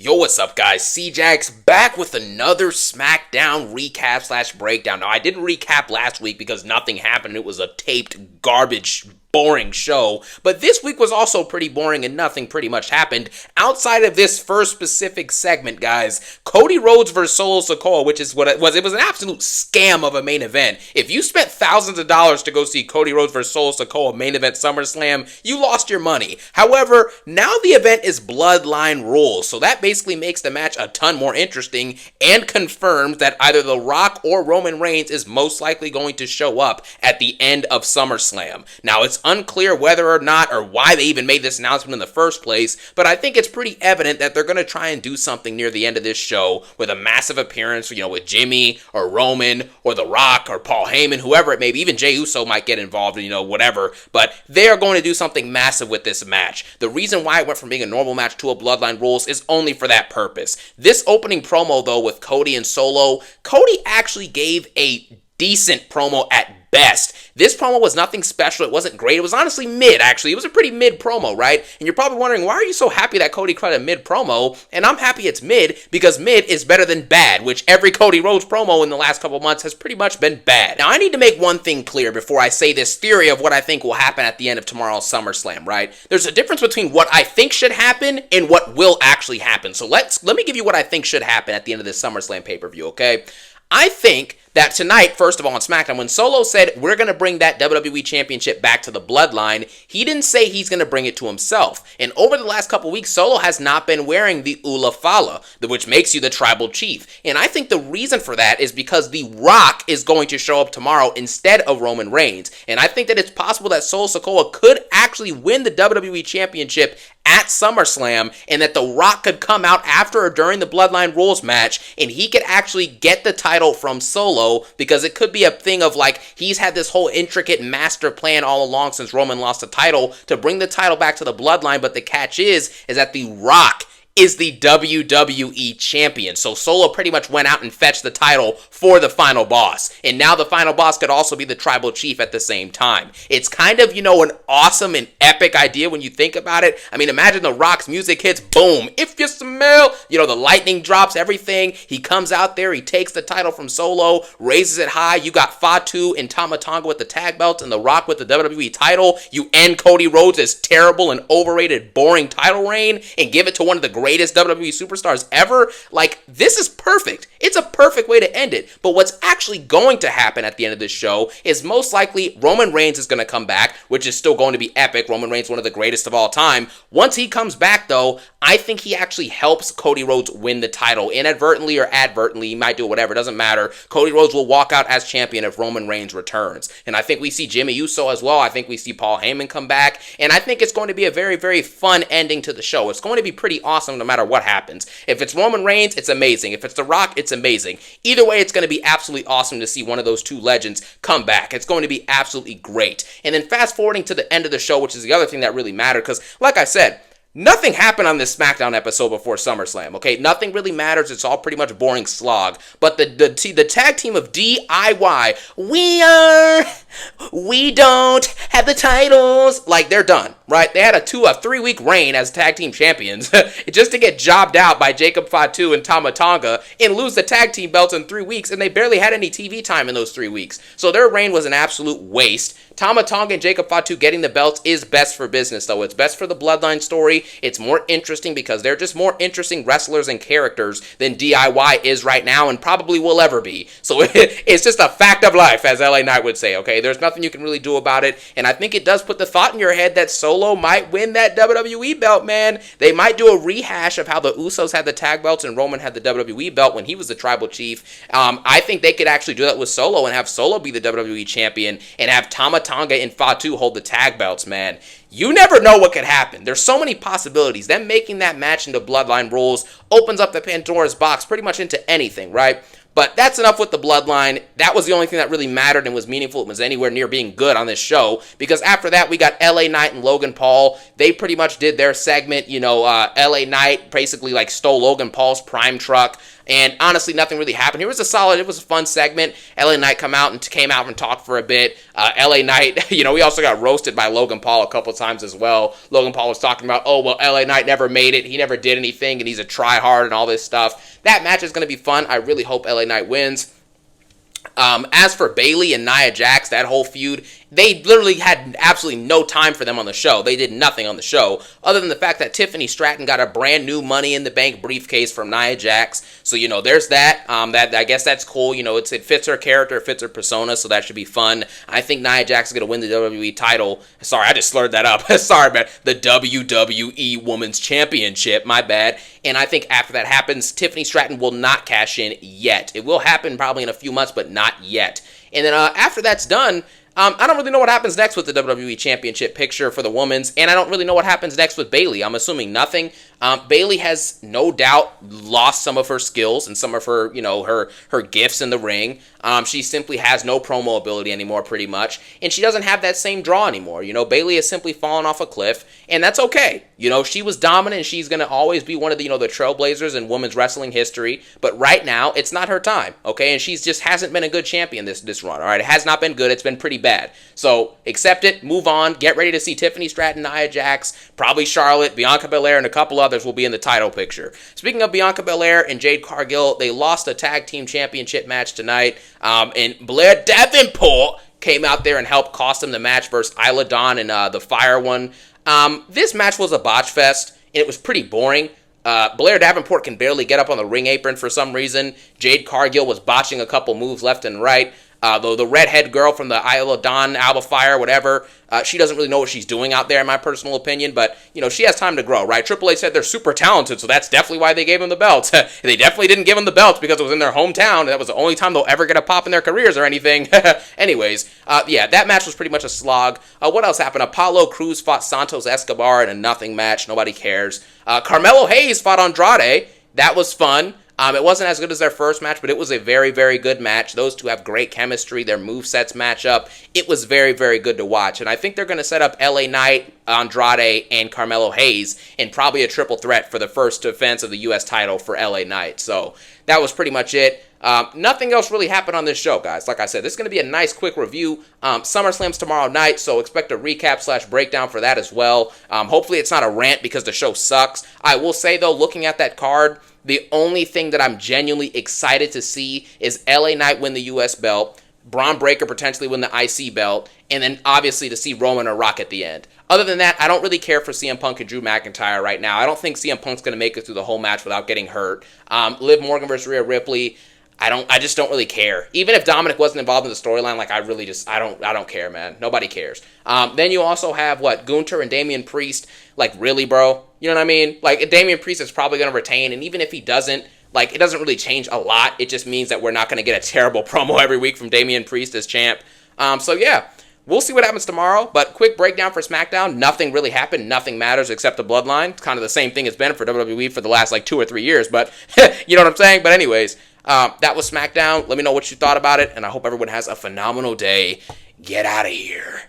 Yo, what's up, guys? C-Jax back with another Smackdown recap slash breakdown. Now, I didn't recap last week because nothing happened. It was a taped, garbage, boring show. But this week was also pretty boring and nothing pretty much happened outside of this first specific segment, guys. Cody Rhodes versus Solo Sikoa, which is what it was. It was an absolute scam of a main event. If you spent thousands of dollars to go see Cody Rhodes versus Solo Sikoa main event Summerslam, you lost your money. However, now the event is Bloodline Rules, so that basically makes the match a ton more interesting and confirms that either The Rock or Roman Reigns is most likely going to show up at the end of SummerSlam. Now, it's unclear whether or not or why they even made this announcement in the first place, but I think it's pretty evident that they're going to try and do something near the end of this show with a massive appearance, with Jimmy or Roman or The Rock or Paul Heyman, whoever it may be. Even Jey Uso might get involved, whatever, but they are going to do something massive with this match. The reason why it went from being a normal match to a Bloodline Rules is only for that purpose. This opening promo, though, with Cody and Solo, Cody actually gave a decent promo at best. This promo was nothing special. It wasn't great. It was honestly mid, actually. It was a pretty mid promo, right? And you're probably wondering, why are you so happy that Cody cut a mid promo? And I'm happy it's mid because mid is better than bad, which every Cody Rhodes promo in the last couple months has pretty much been bad. Now, I need to make one thing clear before I say this theory of what I think will happen at the end of tomorrow's SummerSlam, right? There's a difference between what I think should happen and what will actually happen. So let me give you what I think should happen at the end of this SummerSlam pay-per-view, okay? I think that tonight, first of all, on SmackDown, when Solo said, we're going to bring that WWE Championship back to the Bloodline, he didn't say he's going to bring it to himself. And over the last couple weeks, Solo has not been wearing the Ula Fala, which makes you the Tribal Chief. And I think the reason for that is because The Rock is going to show up tomorrow instead of Roman Reigns. And I think that it's possible that Solo Sikoa could actually win the WWE Championship at SummerSlam, and that The Rock could come out after or during the Bloodline Rules match, and he could actually get the title from Solo, because it could be a thing of he's had this whole intricate master plan all along since Roman lost the title to bring the title back to the Bloodline, but the catch is that The Rock is the WWE Champion. So Solo pretty much went out and fetched the title for the final boss. And now the final boss could also be the Tribal Chief at the same time. It's kind of, an awesome and epic idea when you think about it. I mean, imagine The Rock's music hits, boom, if you smell, the lightning drops, everything. He comes out there, he takes the title from Solo, raises it high. You got Fatu and Tama Tonga with the tag belts and The Rock with the WWE title. You end Cody Rhodes' terrible and overrated, boring title reign and give it to one of the greatest WWE superstars ever. This is perfect. It's a perfect way to end it. But what's actually going to happen at the end of this show is most likely Roman Reigns is going to come back, which is still going to be epic. Roman Reigns, one of the greatest of all time. Once he comes back, though, I think he actually helps Cody Rhodes win the title, inadvertently or advertently. He might do whatever, it doesn't matter. Cody Rhodes will walk out as champion if Roman Reigns returns. And I think we see Jimmy Uso as well. I think we see Paul Heyman come back. And I think it's going to be a very, very fun ending to the show. It's going to be pretty awesome no matter what happens. If it's Roman Reigns, it's amazing. If it's The Rock, it's amazing. Either way, it's going to be absolutely awesome to see one of those two legends come back. It's going to be absolutely great. And then fast forwarding to the end of the show, which is the other thing that really mattered, because like I said, nothing happened on this Smackdown episode before SummerSlam, okay? Nothing really matters. It's all pretty much boring slog. But the tag team of DIY, we don't have the titles. They're done, right? They had a 3-week reign as tag team champions just to get jobbed out by Jacob Fatu and Tama Tonga and lose the tag team belts in 3 weeks, and they barely had any TV time in those 3 weeks. So their reign was an absolute waste. Tama Tonga and Jacob Fatu getting the belts is best for business, though. It's best for the Bloodline story. It's more interesting because they're just more interesting wrestlers and characters than DIY is right now and probably will ever be. So it's just a fact of life, as LA Knight would say, okay? There's nothing you can really do about it, and I think it does put the thought in your head that Solo might win that WWE belt, man. They might do a rehash of how the Usos had the tag belts and Roman had the WWE belt when he was the Tribal Chief. I think they could actually do that with Solo and have Solo be the WWE Champion and have Tama Tonga and Fatu hold the tag belts, man. You never know what could happen. There's so many possibilities. Them making that match into Bloodline Rules opens up the Pandora's box pretty much into anything, right? But that's enough with the Bloodline. That was the only thing that really mattered and was meaningful. It was anywhere near being good on this show. Because after that, we got LA Knight and Logan Paul. They pretty much did their segment. LA Knight basically stole Logan Paul's prime truck. And honestly, nothing really happened. It was a fun segment. LA Knight came out and talked for a bit. LA Knight, we also got roasted by Logan Paul a couple times as well. Logan Paul was talking about, oh, well, LA Knight never made it. He never did anything, and he's a tryhard and all this stuff. That match is going to be fun. I really hope LA Knight wins. As for Bayley and Nia Jax, that whole feud, they literally had absolutely no time for them on the show. They did nothing on the show, other than the fact that Tiffany Stratton got a brand new Money in the Bank briefcase from Nia Jax. So, there's that. That I guess that's cool. It fits her character, it fits her persona, so that should be fun. I think Nia Jax is going to win the WWE title. Sorry, I just slurred that up. Sorry, man. The WWE Women's Championship, my bad. And I think after that happens, Tiffany Stratton will not cash in yet. It will happen probably in a few months, but not yet. And then after that's done, I don't really know what happens next with the WWE Championship picture for the women's, and I don't really know what happens next with Bayley. I'm assuming nothing. Bayley has no doubt lost some of her skills and some of her, her gifts in the ring. She simply has no promo ability anymore, pretty much, and she doesn't have that same draw anymore. Bayley has simply fallen off a cliff, and that's okay. She was dominant, and she's going to always be one of the, the trailblazers in women's wrestling history, but right now, it's not her time, okay? And she's just hasn't been a good champion this run, all right? It has not been good. It's been pretty bad. So, accept it, move on, get ready to see Tiffany Stratton, Nia Jax, probably Charlotte, Bianca Belair, and a couple others will be in the title picture. Speaking of Bianca Belair and Jade Cargill, they lost a tag team championship match tonight, and Blair Davenport came out there and helped cost them the match versus Isla Dawn and the Fire one. This match was a botch fest, and it was pretty boring. Blair Davenport can barely get up on the ring apron for some reason. Jade Cargill was botching a couple moves left and right. Though the redhead girl from the Isla Dawn, Alba Fire, whatever, she doesn't really know what she's doing out there, in my personal opinion, but, she has time to grow, right? Triple H said they're super talented, so that's definitely why they gave them the belts. They definitely didn't give them the belts because it was in their hometown, and that was the only time they'll ever get a pop in their careers or anything. Anyways, that match was pretty much a slog. What else happened? Apollo Crews fought Santos Escobar in a nothing match. Nobody cares. Carmelo Hayes fought Andrade. That was fun. It wasn't as good as their first match, but it was a very, very good match. Those two have great chemistry. Their movesets match up. It was very, very good to watch. And I think they're going to set up LA Knight, Andrade, and Carmelo Hayes in probably a triple threat for the first defense of the U.S. title for LA Knight. So that was pretty much it. Nothing else really happened on this show, guys. Like I said, this is going to be a nice, quick review. SummerSlam's tomorrow night, so expect a recap/breakdown for that as well. Hopefully it's not a rant because the show sucks. I will say, though, looking at that card, the only thing that I'm genuinely excited to see is LA Knight win the U.S. belt, Braun Breaker potentially win the IC belt, and then obviously to see Roman or Rock at the end. Other than that, I don't really care for CM Punk and Drew McIntyre right now. I don't think CM Punk's going to make it through the whole match without getting hurt. Liv Morgan versus Rhea Ripley, I just don't really care. Even if Dominic wasn't involved in the storyline, I don't care, man. Nobody cares. Then you also have, Gunther and Damian Priest. Really, bro? You know what I mean? Damian Priest is probably going to retain, and even if he doesn't, it doesn't really change a lot. It just means that we're not going to get a terrible promo every week from Damian Priest as champ. So yeah, we'll see what happens tomorrow, but quick breakdown for SmackDown. Nothing really happened. Nothing matters except the bloodline. It's kind of the same thing it's been for WWE for the last, 2 or 3 years, but you know what I'm saying? But anyways, that was SmackDown. Let me know what you thought about it, and I hope everyone has a phenomenal day. Get out of here.